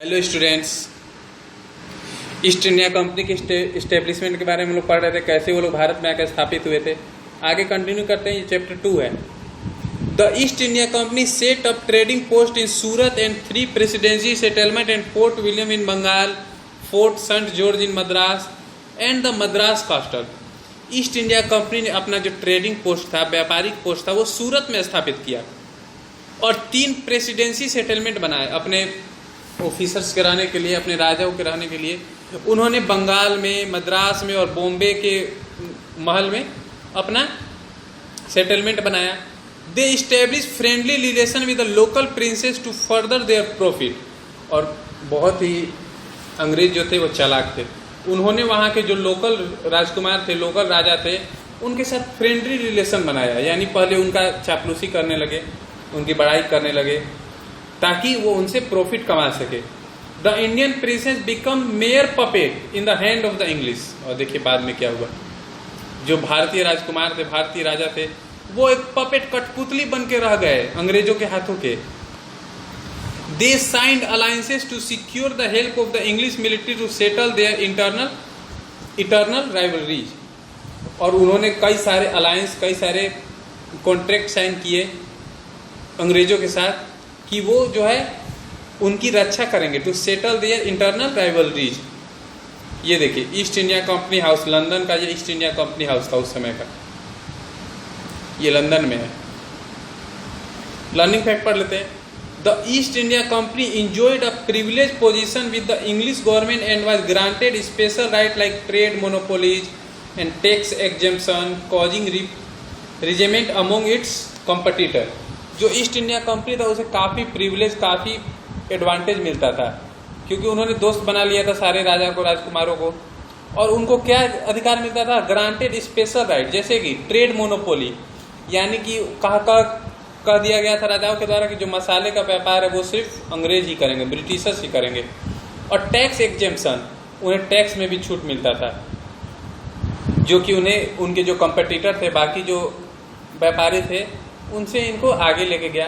Hello students, east India company के establishment के बारे में लोग पढ़ रहे थे, कैसे वो लोग भारत में आकर स्थापित हुए थे। आगे कंटिन्यू करते हैं, ये चैप्टर 2 है। The East India Company set up trading post in Surat and 3 presidency settlement and Fort William in Bengal, Fort Saint George in Madras and the Madras castle. East India Company ने अपना जो ट्रेडिंग पोस्ट था, व्यापारिक पोस्ट था, वो सूरत में स्थापित किया और 3 प्रेसिडेंसी सेटलमेंट बनाए अपने ऑफिसर्स के रहने के लिए, अपने राजाओं के रहने के लिए। उन्होंने बंगाल में, मद्रास में और बॉम्बे के महल में अपना सेटलमेंट बनाया। They establish friendly relation with the local princes to further their profit. और बहुत ही अंग्रेज जो थे वो चालाक थे। उन्होंने वहाँ के जो लोकल राजकुमार थे, लोकल राजा थे, उनके साथ फ्रेंडली रिलेशन बनाया। यानी पहले उनका चापलूसी करने लगे, उनकी बड़ाई करने लगे ताकि वो उनसे प्रॉफिट कमा सके। The Indian princess become mayor puppet in the hand of the English. और देखिए बाद में क्या हुआ। जो भारतीय राजकुमार थे, भारतीय राजा थे, वो एक पपेट, कठपुतली बन के रह गए अंग्रेजों के हाथों के। They signed alliances to secure the help of the English military to settle their internal rivalries. और उन्होंने कई सारे अलायंस, कई सारे कॉन्ट्रैक्ट साइन किए अंग्रेजों के साथ कि वो जो है उनकी रक्षा करेंगे, to settle their internal rivalries. ये देखिए East India Company house, London का ये ईस्ट इंडिया कंपनी हाउस था उस समय का, ये लंदन में है। लर्निंग फैक्ट पढ़ लेते हैं। The East India company enjoyed a privilege position with the English government and was granted special right like trade monopolies and tax exemption, causing resentment among its competitor. जो East India company था उसे काफ़ी privilege, काफ़ी advantage मिलता था, क्योंकि उन्होंने दोस्त बना लिया था सारे राजा को, राजकुमारों को। और उनको क्या अधिकार मिलता था? ग्रांटेड स्पेशल राइट, जैसे कि ट्रेड मोनोपोली, यानी कि कह दिया गया था राजाओं के द्वारा कि जो मसाले का व्यापार है वो सिर्फ अंग्रेज ही करेंगे, ब्रिटिशर्स ही करेंगे। और टैक्स एग्जेम्पशन, उन्हें टैक्स में भी छूट मिलता था, जो कि उन्हें उनके जो कंपटीटर थे, बाकी जो व्यापारी थे, उनसे इनको आगे लेके गया।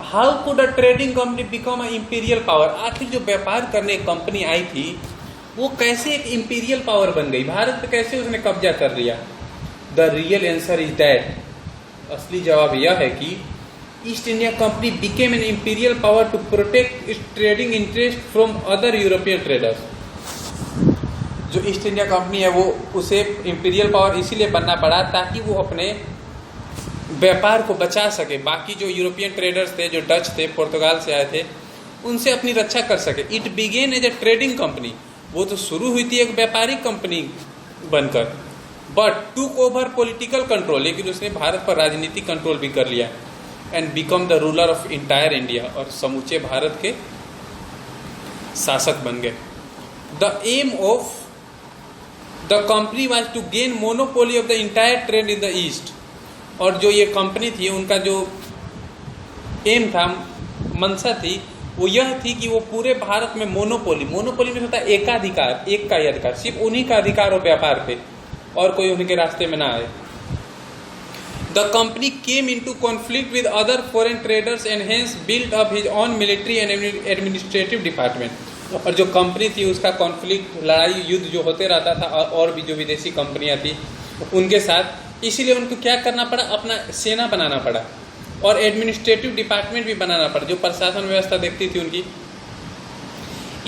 How could a trading company become a imperial power? आखिर जो व्यापार करने एक कंपनी आई थी वो कैसे एक इंपीरियल पावर बन गई? भारत पे कैसे उसने कब्जा कर लिया? The real answer is that, असली जवाब यह है कि East India Company became an imperial power to protect its trading interest from other European traders. जो ईस्ट इंडिया कंपनी है वो उसे इंपीरियल पावर इसीलिए बनना पड़ा ताकि वो अपने व्यापार को बचा सके, बाकी जो यूरोपियन ट्रेडर्स थे, जो डच थे, पुर्तगाल से आए थे, उनसे अपनी रक्षा कर सके। It began as a trading company, वो तो शुरू हुई थी एक व्यापारिक कंपनी बनकर, but took over political control, लेकिन उसने भारत पर राजनीतिक कंट्रोल भी कर लिया। And become the ruler of entire India, और समूचे भारत के शासक बन गए। The aim of the company was to gain monopoly of the entire trade in the East. और जो ये कंपनी थी, उनका जो एम था, मंशा थी, वो यह थी कि वो पूरे भारत में मोनोपोली में होता है एकाधिकार, एक का ही अधिकार, सिर्फ उन्हीं का अधिकार हो व्यापार पे, और कोई उनके रास्ते में ना आए। The company came into conflict with other foreign traders and hence built up his on military and administrative department. और जो कंपनी थी उसका कॉन्फ्लिक्ट, लड़ाई, युद्ध जो होते रहता था और भी जो विदेशी कंपनियां थी उनके साथ, इसीलिए उनको क्या करना पड़ा? अपना सेना बनाना पड़ा और एडमिनिस्ट्रेटिव डिपार्टमेंट भी बनाना पड़ा, जो प्रशासन व्यवस्था देखती थी उनकी।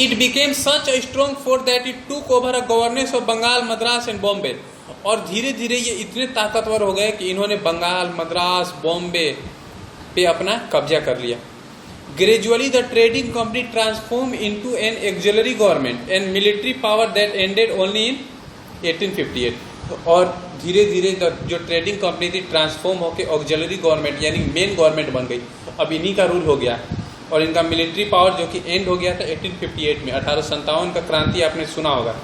It became such a strong force that it took over a governance of Bengal, Madras and Bombay. और धीरे धीरे ये इतने ताकतवर हो गए कि इन्होंने बंगाल, मद्रास, बॉम्बे पे अपना कब्जा कर लिया। Gradually the trading company transform into an auxiliary government and military power that ended only in 1858। और धीरे धीरे जो ट्रेडिंग कंपनी थी ट्रांसफॉर्म होकर ऑक्सिलरी गवर्नमेंट यानी मेन गवर्नमेंट बन गई। अब इन्हीं का रूल हो गया और इनका मिलिट्री पावर जो कि एंड हो गया था 1858 में। 1857 का क्रांति आपने सुना होगा।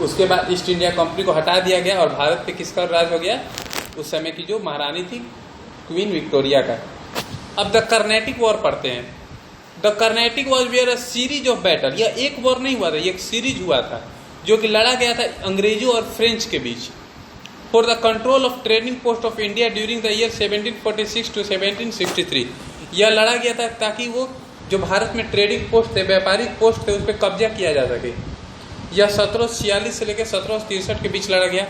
उसके बाद ईस्ट इंडिया कंपनी को हटा दिया गया और भारत पे किसका राज हो गया? उस समय की जो महारानी थी, क्वीन विक्टोरिया का। अब द कर्नेटिक वॉर पढ़ते हैं। The Carnatic war were a series of battle. यह एक वॉर नहीं हुआ था, ये एक सीरीज हुआ था जो कि लड़ा गया था अंग्रेजों और फ्रेंच के बीच for the control of trading post of India during the year 1746 to 1763। यह लड़ा गया था ताकि वो जो भारत में ट्रेडिंग पोस्ट थे, व्यापारिक पोस्ट थे, उस पर कब्जा किया जा सके। यह 1746 से लेकर 1763 के बीच लड़ा गया।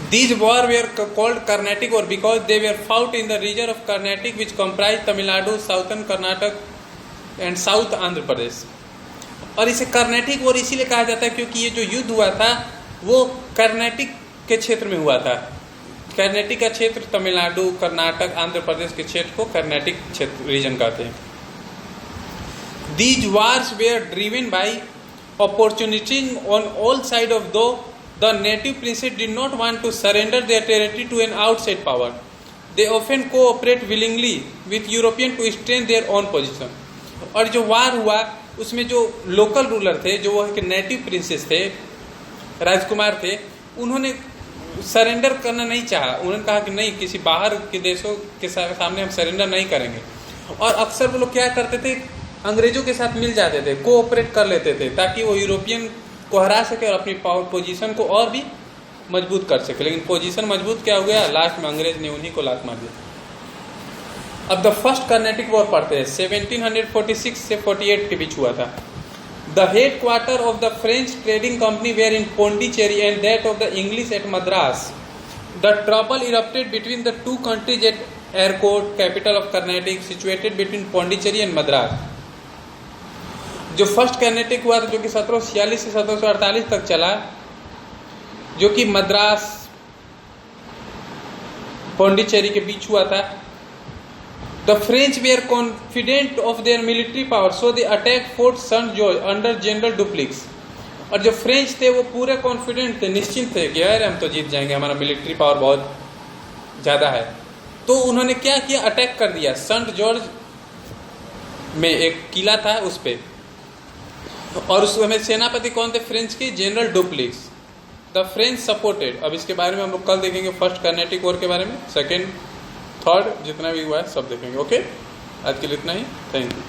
These wars were called Carnatic War because they were fought in the region of Carnatic which comprised Tamil Nadu, Southern Karnataka and South Andhra Pradesh। और इसे कर्नाटिक वॉर इसीलिए कहा जाता है क्योंकि ये जो युद्ध हुआ था वो कर्नाटिक के क्षेत्र में हुआ था। कर्नाटिक का क्षेत्र तमिलनाडु, कर्नाटक, आंध्र प्रदेश के क्षेत्र को कर्नाटिक क्षेत्र रीजन कहते हैं। These wars were driven by opportunity on all sides of though the native princes did not want to surrender their territory to an outside power. They often cooperate willingly with European to strengthen their own position। और जो वार हुआ उसमें जो local ruler थे, जो वो native princess थे, राजकुमार थे, उन्होंने सरेंडर करना नहीं चाहा। उन्होंने कहा कि नहीं, किसी बाहर के देशों के सामने हम सरेंडर नहीं करेंगे। और अक्सर वो लोग क्या करते थे, अंग्रेजों के साथ मिल जाते थे, कोऑपरेट कर लेते थे ताकि वो यूरोपियन को हरा सके और अपनी पावर पोजीशन को और भी मजबूत कर सके। लेकिन पोजीशन मजबूत क्या हो गया, लास्ट में अंग्रेज ने उन्हीं को लात मार दिया। अब द फर्स्ट कर्नाटिक वॉर पढ़ते हैं, 1746 से 48 के बीच हुआ था। The head quarter of the French trading company were in Pondicherry and that of the English at Madras. The trouble erupted between the two countries at Arcot, capital of Carnatic, situated between Pondicherry and Madras. जो first Carnatic हुआ था, जो कि 1746 से 1748 तक चला, जो कि मद्रास पोंडिचेरी के बीच हुआ था। The French were confident of their military power, so they attacked Fort St. George under General Dupleix। और जो फ्रेंच थे वो पूरे कॉन्फिडेंट थे, निश्चिंत थे कि यार हम तो जीत जाएंगे, हमारा मिलिट्री पावर बहुत ज़्यादा है। तो उन्होंने क्या किया, अटैक कर दिया। सेंट जॉर्ज में एक किला था उस पर, और उस समय सेनापति कौन थे फ्रेंच के, general duplex. The French supported. अब इसके बारे में हम लोग कल देखेंगे, फर्स्ट कर्नाटिक वॉर के बारे में, सेकेंड, थर्ड, जितना भी हुआ है सब देखेंगे। ओके, आज के लिए इतना ही, थैंक यू।